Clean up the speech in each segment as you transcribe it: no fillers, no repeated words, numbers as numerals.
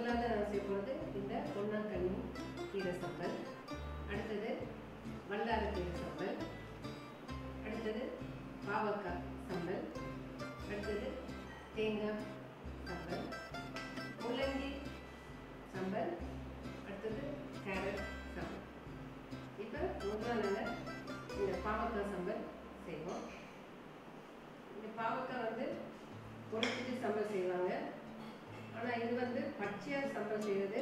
முதலாவது நான் செய்ய போகிறது இந்த பொன்னாங்கண்ணி கீரை சம்பல், அடுத்தது வல்லார கீரை சம்பல், அடுத்தது பாவக்காய் சம்பல், அடுத்தது தேங்காய் சம்பல், முள்ளங்கி சம்பல், அடுத்தது கேரட் சம்பல். இப்போ முதல்ல நாங்கள் இந்த பாவக்காய் சம்பல் செய்வோம். இந்த பாவக்காய் வந்து பொரிச்சிட்டு சம்பல் செய்வாங்க. ஆனால் இது வந்து பச்சையாக சம்பல் செய்கிறது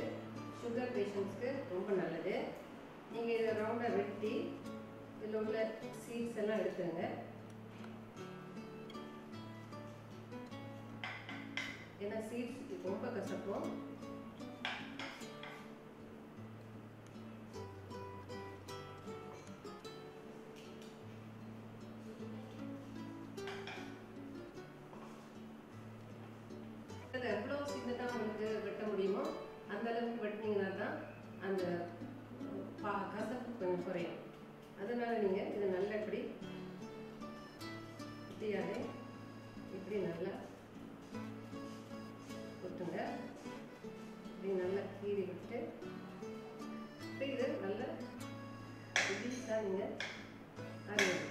சுகர் பேஷண்ட்ஸ்க்கு ரொம்ப நல்லது. நீங்கள் இதை ரவுண்டாக வெட்டி இதில் உள்ள சீட்ஸ் எல்லாம் எடுத்துருங்க. ஏன்னா சீட்ஸ் ரொம்ப கசக்கும். எவ்வளோ சின்னதாக உங்களுக்கு வெட்ட முடியுமோ அந்த அளவுக்கு வெட்டினீங்கன்னா தான் அந்த கசப்பு கொஞ்சம் குறையும். அதனால் நீங்கள் இதை நல்லா இப்படி இப்படியாவே இப்படி நல்லா கொத்துங்க. இப்படி நல்லா கீறி விட்டு இப்படி இது நல்லா புதுசாக நீங்கள் அரையணும்.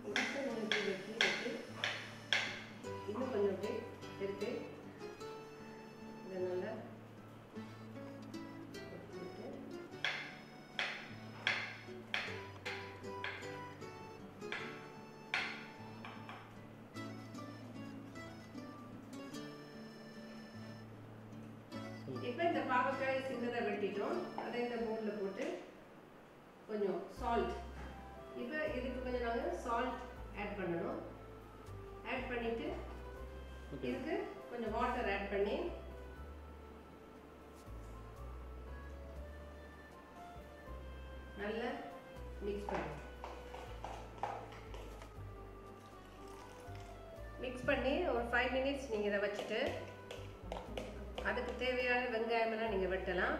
புதுசாக நீங்கள் இப்படி வெட்டி வெட்டி இன்னும் கொஞ்சம் அப்படி எடுத்து இதை நல்லா கொத்திட்டு இப்போ இந்த பாவக்காய் சின்னதாக வெட்டிட்டோம். அதை இந்த பவுலில் போட்டு கொஞ்சம் சால்ட், இப்போ இதுக்கு கொஞ்சம் நாங்கள் சால்ட் ஆட் பண்ணணும். ஆட் பண்ணிவிட்டு இதுக்கு கொஞ்சம் வாட்டர் ஆட் பண்ணி நல்லா மிக்ஸ் பண்ணுங்க. மிக்ஸ் பண்ணி ஒரு 5 மினிட்ஸ் நீங்கள் இதை வச்சுட்டு அதுக்கு தேவையான வெங்காயமெல்லாம் நீங்கள் வெட்டலாம்.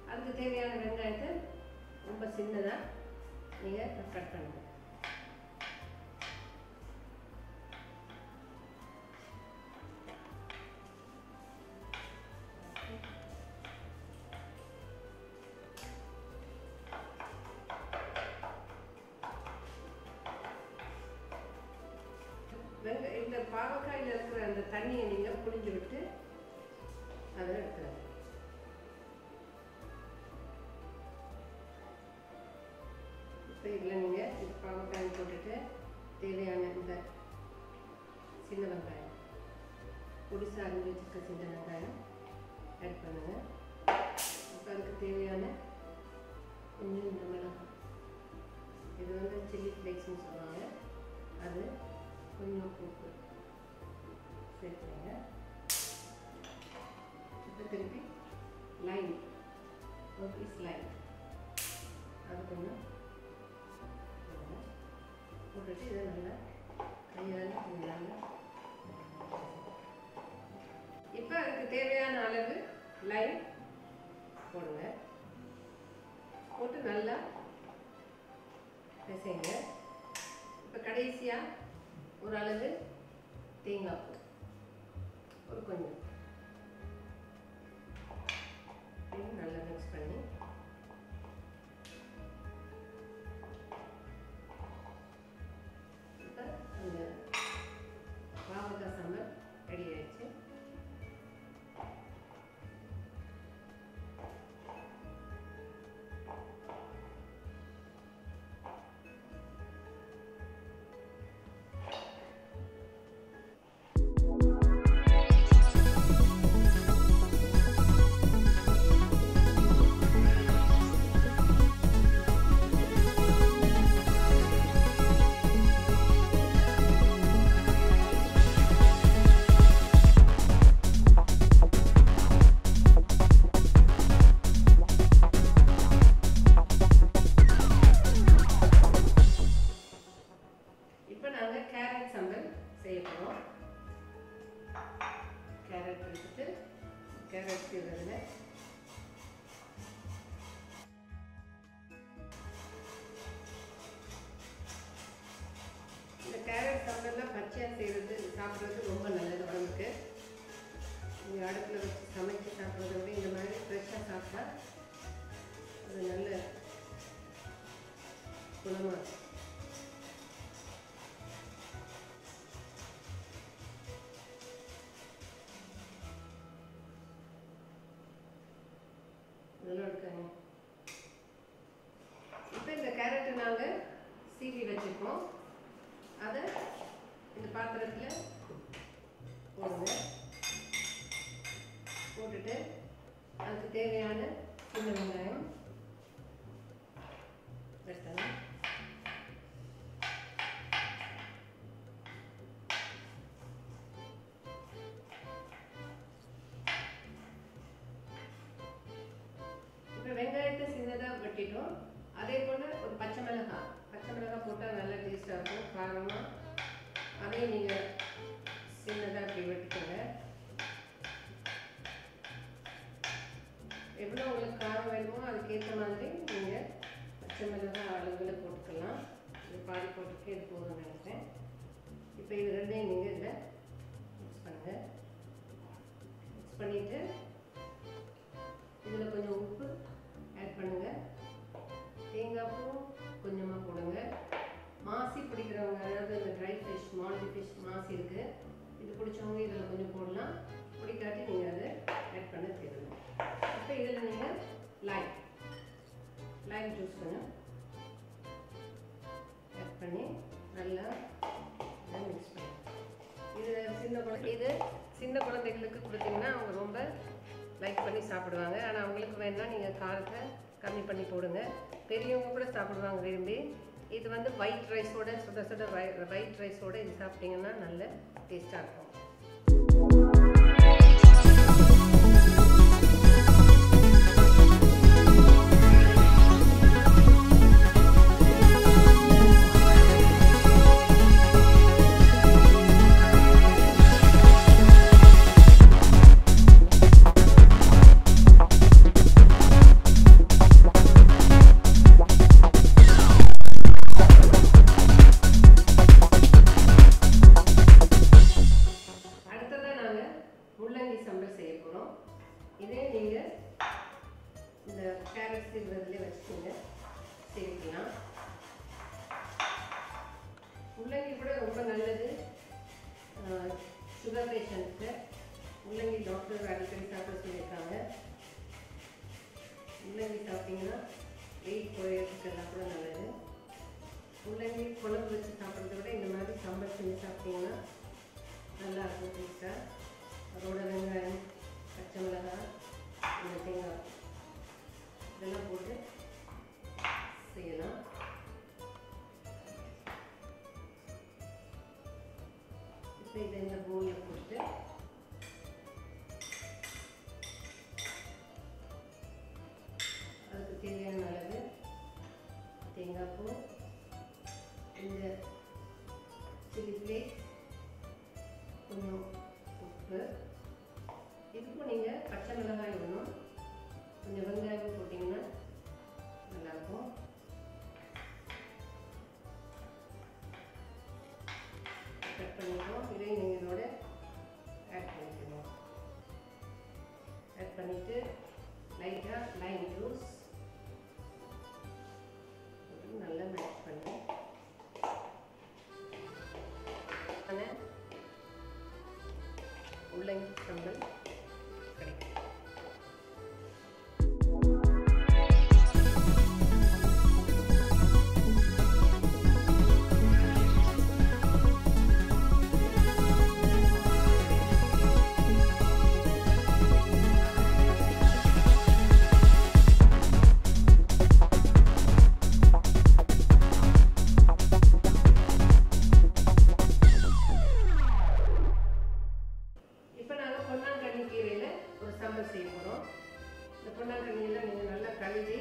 அதுக்கு தேவையான வெங்காயத்தை ரொம்ப சின்னதாக நீங்கள் கட் பண்ணுங்க. இந்த பாவக்காயில் இருக்கிற அந்த தண்ணியை நீங்கள் புழிஞ்சு விட்டு அதை எடுத்துருங்க. இப்போ இதில் நீங்கள் இந்த பாவக்காயை போட்டுட்டு தேவையான இந்த சின்ன வெங்காயம், பொடிசாக அரிஞ்சு வச்சுருக்க சின்ன வெங்காயம் ஆட் பண்ணுங்கள். இப்போ அதுக்கு தேவையான கொஞ்சம் இந்த மிளகாய், இது வந்து சில்லி ஃப்ளேக்ஸ்ன்னு சொல்லுவாங்க, அது கொஞ்சம் உப்பு சேர்த்துங்க. இப்போ திருப்பி லைம், ஒரு பீஸ் லைம் அது கொஞ்சம் போட்டுட்டு இதை நல்லா கையால் நல்லா இப்போ அதுக்கு தேவையான அளவு லைம் போடுங்க. போட்டு நல்லா பிசைங்க. இப்போ கடைசியாக ஒரு அளவு தேங்காய் பூ, ஒரு கொஞ்சம் நல்லா மிக்ஸ் பண்ணி இப்போ அந்த பாவக்காய் சம்பல் ரெடி ஆயிடுச்சு. கேரட் சீவுறதுல இந்த கேரட் சாப்பிட்டா பச்சையாக செய்கிறது சாப்பிட்றது ரொம்ப நல்லது உடம்புக்கு. இதெல்லாம் எடுக்கணும். இப்போ இந்த கேரட்டை நாங்கள் சீவி வச்சுருக்கோம். அதை இந்த பாத்திரத்தில் போடுங்க. போட்டுட்டு அதுக்கு தேவையான சின்ன வெங்காயம் எடுத்துக்கலாம். இப்போ வெங்காயத்தை சின்னதாக வெட்டிட்டோம். அதே போல் ஒரு பச்சை மிளகாய் போட்டால் நல்லா டேஸ்ட்டாக இருக்கும், காரமாக. அதையும் நீங்கள் சின்னதாக அப்படி வெட்டிக்கோங்க. எவ்வளோ உங்களுக்கு காரம் வேணுமோ அதுக்கேற்ற மாதிரி நீங்கள் பச்சை மிளகாய் அளவில் போட்டுக்கலாம். இது பாதி போட்டுட்டு இது போதும்னு நினைக்கிறேன். இப்போ இது ரெண்டையும் நீங்கள் இதில் மிக்ஸ் பண்ணுங்கள். மிக்ஸ் பண்ணிவிட்டு இதில் கொஞ்சம் உப்பு ஆட் பண்ணுங்கள். தேங்காய் பூ கொஞ்சமாக போடுங்க. மாசி பிடிக்கிறவங்க, அதாவது இந்த ட்ரை ஃபிஷ், மால்டி ஃபிஷ் மாசி இருக்குது, இது பிடிச்சவங்க இதில் கொஞ்சம் போடலாம். பிடிக்காட்டி நீங்கள் அதை ஆட் பண்ண தேவையில்லை. இப்போ இதில் நீங்கள் லைம் ஜூஸ் கொஞ்சம் ஆட் பண்ணி நல்லா மிக்ஸ் பண்ணி இது சின்ன குழந்தைகளுக்கு கொடுத்தீங்கன்னா அவங்க ரொம்ப லைக் பண்ணி சாப்பிடுவாங்க. ஆனால் அவங்களுக்கு வேணால் நீங்கள் காரத்தை கம்மி பண்ணி போடுங்க. பெரியவங்க கூட சாப்பிடுவாங்க விரும்பி. இது வந்து ஒயிட் ரைஸோட சுட சுட ஒயிட் ரைஸோட இது சாப்பிட்டீங்கன்னா நல்ல டேஸ்ட்டாக இருக்கும். முள்ளங்கி சம்பல் செய்ய போகிறோம். இதே நீங்கள் இந்த கேரட் சீவுறதுலேயே வச்சுக்கோங்க, சேர்க்கலாம். முள்ளங்கி கூட ரொம்ப நல்லது சுகர் பேஷண்ட்க்கு. முள்ளங்கி டாக்டர் அடிக்கடி சாப்பிட சொல்லியிருக்காங்க. முள்ளங்கி சாப்பிட்டீங்கன்னா வெயிட் குறையிறதுக்கெல்லாம் கூட நல்லது. முள்ளங்கி குழம்பு வச்சு சாப்பிட்றத விட இந்த மாதிரி சம்பல் செஞ்சு சாப்பிட்டீங்கன்னா நல்லா இருக்கும் டேஸ்ட்டாக. அதோட வெங்காயம், பச்சை மிளகாய், இந்த தேங்காய் இதெல்லாம் போட்டு செய்யலாம். இப்போ இதை இந்த பவுலில் போட்டு அதுக்கு தேவையான அளவு தேங்காய் பூ, இந்த சில்லி ஃப்ளேக்ஸ், கொஞ்சம் உப்பு, இதுக்கும் நீங்கள் பச்சை மிளகாய் வேணும், கொஞ்சம் வெங்காயம் போட்டிங்கன்னா நல்லாயிருக்கும். கட் பண்ணிப்போம். இதையும் நீங்கள் இதோட ஆட் பண்ணிக்கணும். ஆட் பண்ணிவிட்டு லைட்டாக லைம் ஜூஸ் நல்லா மிக்ஸ் பண்ணி முள்ளங்கி சம்பல் கிடைக்கும். சம்பல் செய்ய போகிறோம். இந்த பொன்னாங்கண்ணியெல்லாம் நீங்கள் நல்லா கழுவி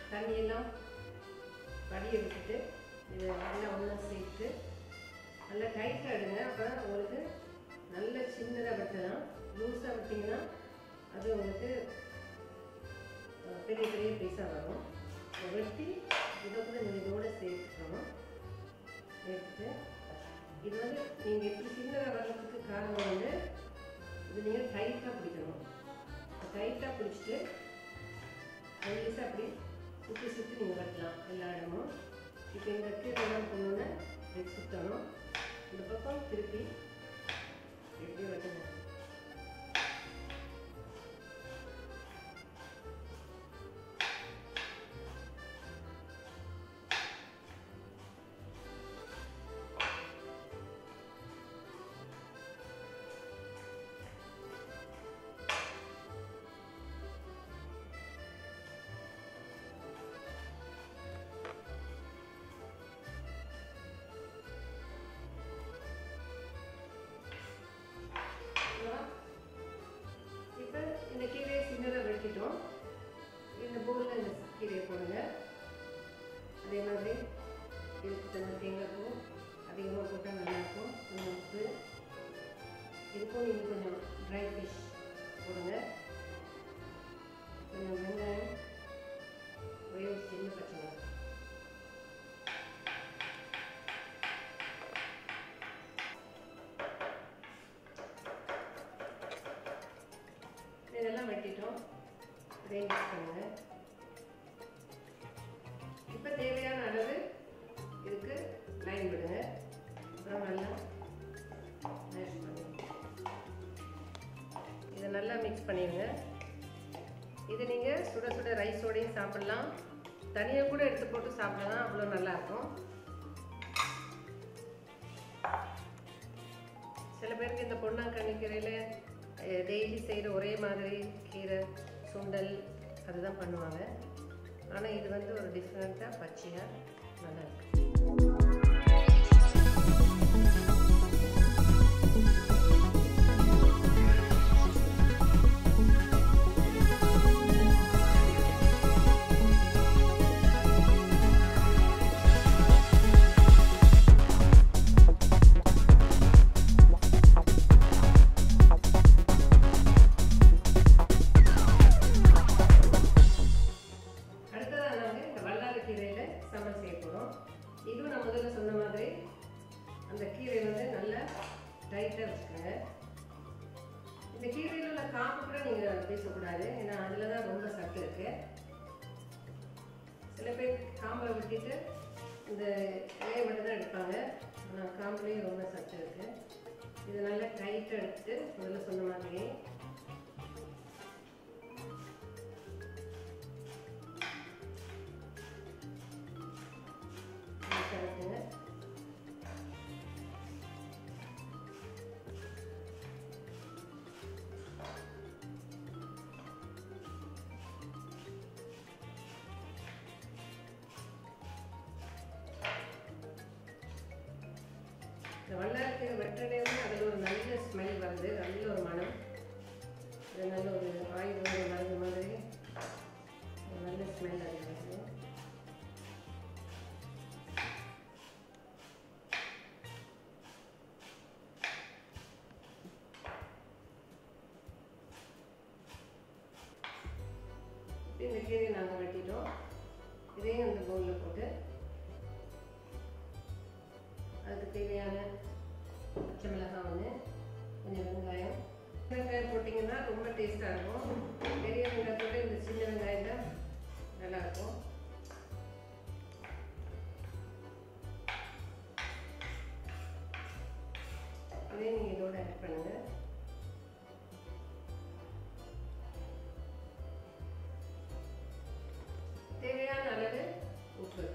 தண்ணியெல்லாம் வடிய விட்டுட்டு இதை நல்லா ஒன்றா சேர்த்து நல்லா டைட்டாக எடுங்க. அப்போ உங்களுக்கு நல்ல சின்னதாக வெட்டலாம். லூஸாக விட்டிங்கன்னா அது உங்களுக்கு பெரிய பெரிய பீஸாக வரும். வெட்டி இதை கூட நீங்கள் இதோடு சேர்த்துக்கணும். சேர்த்துட்டு இது வந்து நீங்கள் எப்படி சின்னதாக வர்றதுக்கு காரணம் வந்து இது நீங்கள் டைட்டாக பிடிக்கணும். டைட்டாக பிடிச்சிட்டு மெல்லிசாக அப்படி சுற்றி சுற்றி நீங்கள் வெட்டலாம் எல்லா இடமும். இப்போ இந்த கீழெல்லாம் போனோன்னே இப்படி சுற்றணும். இந்த பக்கம் திருப்பி எப்படி வெட்டணும். நீங்கள் கொஞ்சம் ட்ரை ஃபிஷ் போடுங்க. கொஞ்சம் வெங்காயம், ஒரே ஒரு சின்ன பச்சை மிளகாய். இதெல்லாம் வெட்டிட்டோம். இதே மிக்ஸ் பண்ணுங்க. இப்போ தேவையான அளவு இதுக்கு லைன் விடுங்க. அப்புறம் நல்லா மேஷ் பண்ணுங்க. இதை நல்லா மிக்ஸ் பண்ணிடுங்க. இது நீங்கள் சுட சுட ரைஸோடையும் சாப்பிட்லாம், தனியாக கூட எடுத்து போட்டு சாப்பிடலாம், அவ்வளோ நல்லாயிருக்கும். சில பேருக்கு இந்த பொன்னாங்கண்ணி கீரையில் டெய்லி செய்கிற ஒரே மாதிரி கீரை சுண்டல் அதுதான் பண்ணுவாங்க. ஆனால் இது வந்து ஒரு டிஃப்ரெண்ட்டாக பச்சையாக நல்லா இருக்கு. இதுவும் நான் முதல்ல சொன்ன மாதிரி அந்த கீரை வந்து நல்லா டைட்டாக வச்சுக்கோங்க. இந்த கீரையில் உள்ள காம்பு கூட நீங்கள் பேசக்கூடாது, ஏன்னா அதில் தான் ரொம்ப சத்து இருக்கு. சில பேர் காம்பை விட்டுட்டு இந்த இலையை மட்டும் தான் எடுப்பாங்க, ஆனால் காம்புலேயும் ரொம்ப சத்து இருக்கு. இது நல்லா டைட்டாக எடுத்துட்டு முதல்ல சொன்ன மாதிரி இந்த வல்லாரக்கீரை வெட்டனே அதில் ஒரு நல்ல ஸ்மெல் வருது, நல்ல ஒரு மனம். இது நல்ல ஒரு ஆயுர்வேத மருந்து மாதிரி ஒரு நல்ல ஸ்மெல் அது வருது. இந்த கீரையை நாங்கள் வெட்டிட்டோம். இதையும் இந்த பவுலில் போட்டு அதுக்கு தேவையான பச்சை மிளகாய் ஒன்று, கொஞ்சம் வெங்காயம். வெங்காயம் போட்டிங்கன்னா ரொம்ப டேஸ்ட்டாக இருக்கும். பெரிய வெங்காயத்தோட இந்த சின்ன வெங்காயம் தான் நல்லாயிருக்கும். அதையும் நீங்கள் இதோட ஆட் பண்ணுங்கள். தேவையான அளவு உப்பு,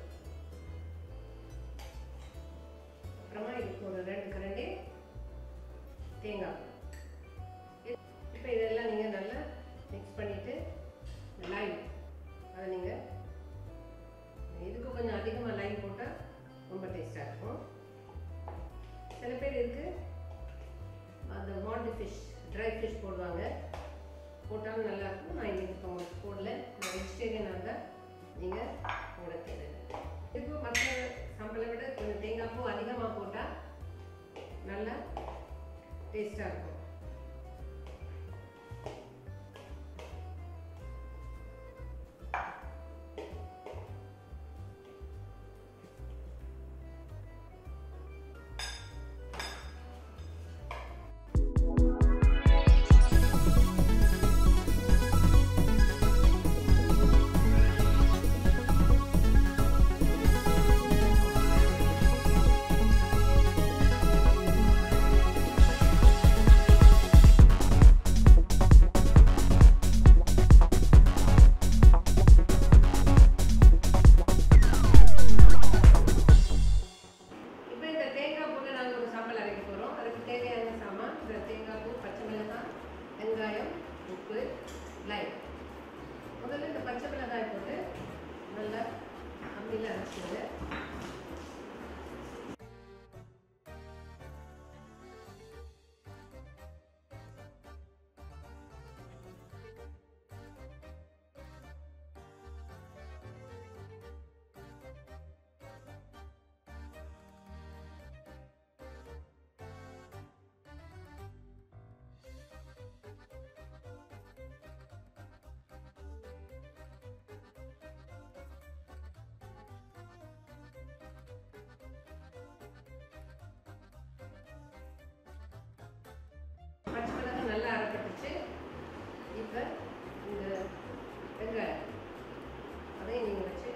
அப்புறமா இதுக்கு ஒரு 2 கரண்டி தேங்காய். இப்போ இதெல்லாம் நீங்கள் நல்லா மிக்ஸ் பண்ணிவிட்டு லைம் அதை நீங்கள் இதுக்கு கொஞ்சம் அதிகமாக லைம் போட்டால் ரொம்ப டேஸ்ட்டாக இருக்கும். சில பேர் இதுக்கு அந்த மால்ட் ஃபிஷ், ட்ரை ஃபிஷ் போடுவாங்க, போட்டாலும் நல்லாயிருக்கும். நான் இன்னைக்கு போடல, நான் வெஜிடேரியனாக இருந்தால் நீங்கள் போட தேவையில்லை. இப்போ மற்ற சாம்பலை விட கொஞ்சம் தேங்காய் பூ அதிகமாக போட்டால் நல்லா டேஸ்ட்டாக இருக்கும். இப்போ இந்த வெங்காயம் அதையும் நீங்கள் வச்சு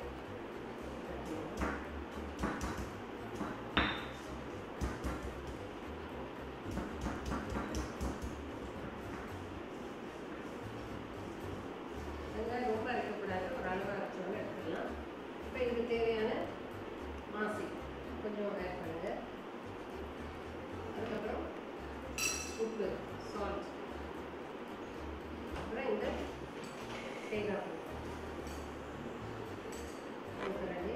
வெங்காயம் ரொம்ப அரைக்கக்கூடாது, ஒரு அளவாக அரைச்சோன்னு எடுத்துக்கலாம். இப்போ இதுக்கு தேவையான மாசி கொஞ்சம் ஆட் பண்ணுங்கள். அதுக்கப்புறம் உப்பு, சால்ட், அப்புறம் இந்த தேங்காய் பூ ஊற்றுறாங்க.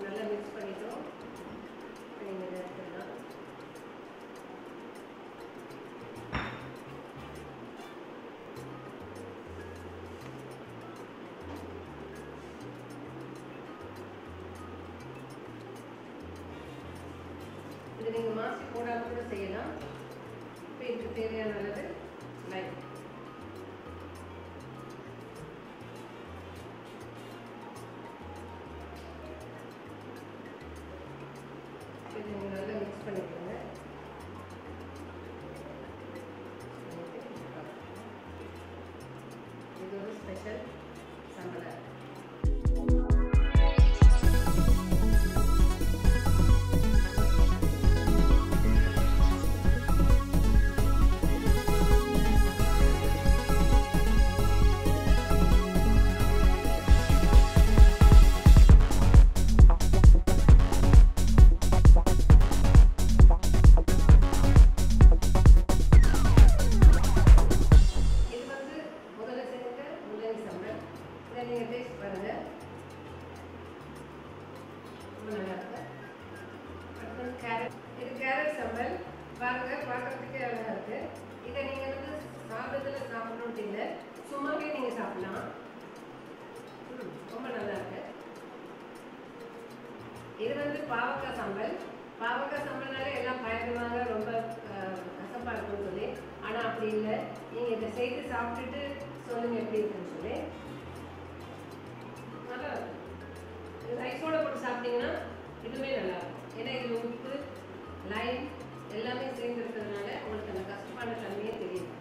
நல்லா மிக்ஸ் பண்ணிட்டோம். நீங்கள் இதை எடுத்துக்கலாம். இது நீங்கள் மாசி போடாமல் கூட செய்யலாம். இப்போ இதுக்கு தேவையான அளவு லைம், இது நீங்கள் நல்லா மிக்ஸ் பண்ணிக்கோங்க. இது ஒரு ஸ்பெஷல் சம்பளம். நீங்கள் டேஸ்ட் பாருங்கள், ரொம்ப நல்லா இருக்கு. அப்புறம் கேரட், இது கேரட் சம்பல் பாருங்கள், பார்க்குறதுக்கே அழகாக இருக்குது. இதை நீங்கள் வந்து சாதத்தில் சாப்பிடணுன்ட்டு இல்லை, சும்மாவே நீங்கள் சாப்பிடலாம். ரொம்ப நல்லா இருக்கு. இது வந்து பாவக்காய் சம்பல். பாவக்காய் சம்பல்னாலே எல்லாம் பயப்படுவாங்க, ரொம்ப கசப்பாக இருக்குன்னு சொல்லி. ஆனால் அப்படி இல்லை, நீங்கள் இதை செய்து சாப்பிட்டுட்டு சொல்லுங்கள் எப்படி இருக்குன்னு சொல்லி. நல்லா இருக்கும். இது ரைஸோட போட்டு சாப்பிட்டீங்கன்னா இதுவுமே நல்லா இருக்கும். ஏன்னா இதில் உப்பு, லைம் எல்லாமே சேர்ந்துருக்கிறதுனால உங்களுக்கு அந்த கஷ்டமான தன்மையே தெரியும்.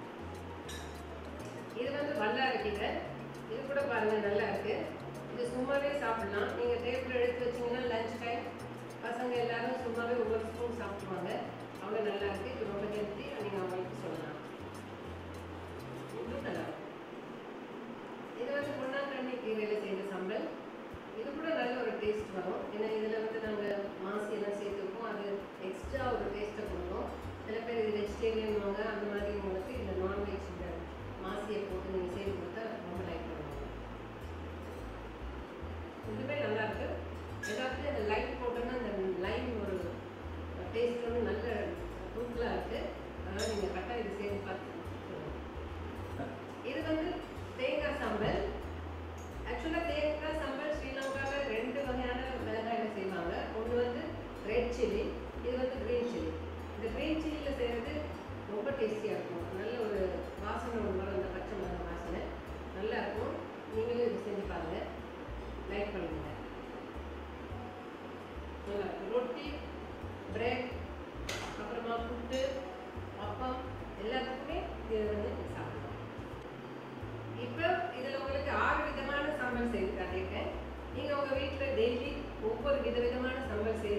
இது வந்து வல்லாரை கீரை. இது கூட பாருங்கள் நல்லா இருக்குது. இது சும்மாவே சாப்பிடலாம். நீங்கள் டேபிள் எடுத்து வச்சிங்கன்னா லஞ்ச் டைம் பசங்க எல்லாரும் சும்மாவே ஒவ்வொரு ஸ்பூன் சாப்பிடுவாங்க. அவ்வளோ நல்லா இருக்குது. இது ரொம்ப ஹெல்த்தி, நீங்கள் அவங்களுக்கு சொல்லலாம். இதுவும் நல்லா இருக்கும். இது வந்து பொன்னாங்கண்ணி கீரையில் செய்த சம்பல். இது கூட நல்ல ஒரு டேஸ்ட் வரும். ஏன்னா இதில் வந்து நாங்கள் மாசி எல்லாம் சேர்த்துருக்கோம். அது எக்ஸ்ட்ரா ஒரு டேஸ்ட்டை கொடுக்கும். சில பேர் இது வெஜிடேரியன் வாங்க, அந்த மாதிரி உங்களுக்கு இந்த நான்வெஜ் இந்த மாசியை போட்டு நீங்கள் செய்து கொடுத்தா ரொம்ப லைக் பண்ணுவாங்க. இதுவே நல்லா இருக்கு. எல்லாத்துலேயும் அந்த லைம் போட்டோன்னா அந்த லைம் ஒரு டேஸ்ட் வந்து நல்ல தூக்கலாக இருக்குது. அதனால் நீங்கள் கரெக்டாக இது செய்து பார்த்து. இது வந்து தேங்காய் சம்பல். ஆக்சுவலாக தேங்காய் சம்பல் ஸ்ரீலங்காவில் 2 வகையான மிளகாயில் செய்வாங்க. ஒன்று வந்து ரெட் சில்லி, இது வந்து க்ரீன் சில்லி. இந்த க்ரீன் சில்லியில் செய்கிறது ரொம்ப டேஸ்டியாக இருக்கும். நல்ல ஒரு வாசனை ஒன்று வரும், அந்த பச்சை மிளகாய் வாசனை நல்லா இருக்கும். நீங்களும் இது செஞ்சு பாருங்கள், லைக் பண்ணுங்கள். நல்லா இருக்கும். ரொட்டி, பிரெட், அப்புறமா புட்டு, அப்பம் எல்லாத்துக்குமே இதை வந்து சாப்பிடலாம். இப்போ இதில் உங்களுக்கு 6 விதமான சம்பல் செய்து காட்டியிருக்கேன். நீங்கள் உங்கள் வீட்டில் டெய்லி ஒவ்வொரு விதவிதமான சம்பல் செய்து